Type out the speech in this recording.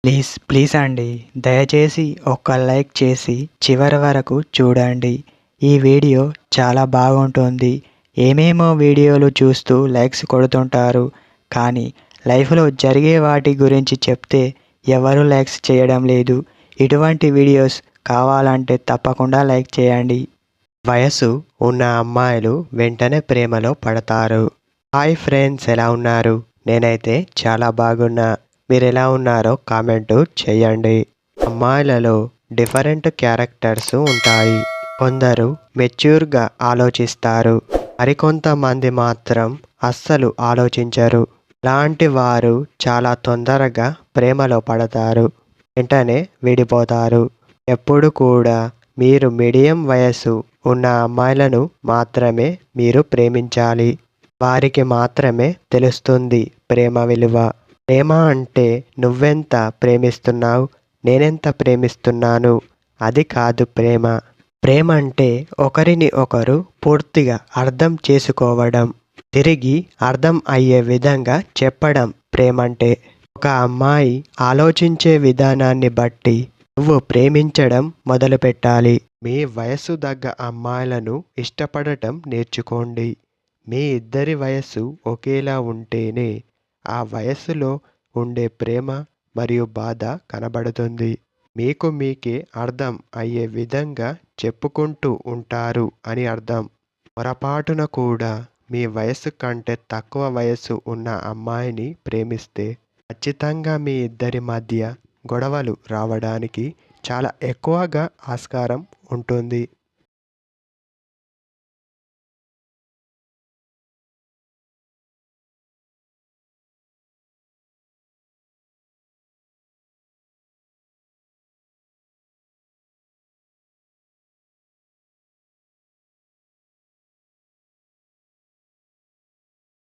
Please please అండి, దయచేసి ఒక్క లైక్ చేసి చివరి వరకు చూడండి. ఈ వీడియో చాలా బాగుంటుంది. ఏమేమో వీడియోలు చూస్తూ లైక్స్ కొడుతుంటారు, కానీ లైఫ్లో జరిగే వాటి గురించి చెప్తే ఎవరు లైక్స్ చేయడం లేదు. ఇటువంటి వీడియోస్ కావాలంటే తప్పకుండా లైక్ చేయండి. వయసు ఉన్న అమ్మాయిలు వెంటనే ప్రేమలో పడతారు. హాయ్ ఫ్రెండ్స్, ఎలా ఉన్నారు? నేనైతే చాలా బాగున్నా. మీరు ఎలా ఉన్నారో కామెంట్ చేయండి. అమ్మాయిలలో డిఫరెంట్ క్యారెక్టర్స్ ఉంటాయి. కొందరు మెచ్యూర్గా ఆలోచిస్తారు, మరికొంతమంది మాత్రం అస్సలు ఆలోచించరు. ఇలాంటి వారు చాలా తొందరగా ప్రేమలో పడతారు, వెంటనే విడిపోతారు. ఎప్పుడు కూడా మీరు మీడియం వయసు ఉన్న అమ్మాయిలను మాత్రమే మీరు ప్రేమించాలి. వారికి మాత్రమే తెలుస్తుంది ప్రేమ విలువ. ప్రేమ అంటే నువ్వెంత ప్రేమిస్తున్నావు, నేనెంత ప్రేమిస్తున్నాను, అది కాదు ప్రేమ. ప్రేమ అంటే ఒకరిని ఒకరు పూర్తిగా అర్థం చేసుకోవడం, తిరిగి అర్థం అయ్యే విధంగా చెప్పడం ప్రేమంటే. ఒక అమ్మాయి ఆలోచించే విధానాన్ని బట్టి నువ్వు ప్రేమించడం మొదలుపెట్టాలి. మీ వయసు తగ్గ అమ్మాయిలను ఇష్టపడటం నేర్చుకోండి. మీ ఇద్దరి వయస్సు ఒకేలా ఉంటేనే ఆ వయస్సులో ఉండే ప్రేమ మరియు బాధ కనబడుతుంది. మీకు మీకే అర్థం అయ్యే విధంగా చెప్పుకుంటూ ఉంటారు అని అర్థం. పొరపాటున కూడా మీ వయస్సు కంటే తక్కువ వయస్సు ఉన్న అమ్మాయిని ప్రేమిస్తే ఖచ్చితంగా మీ ఇద్దరి మధ్య గొడవలు రావడానికి చాలా ఎక్కువగా ఆస్కారం ఉంటుంది.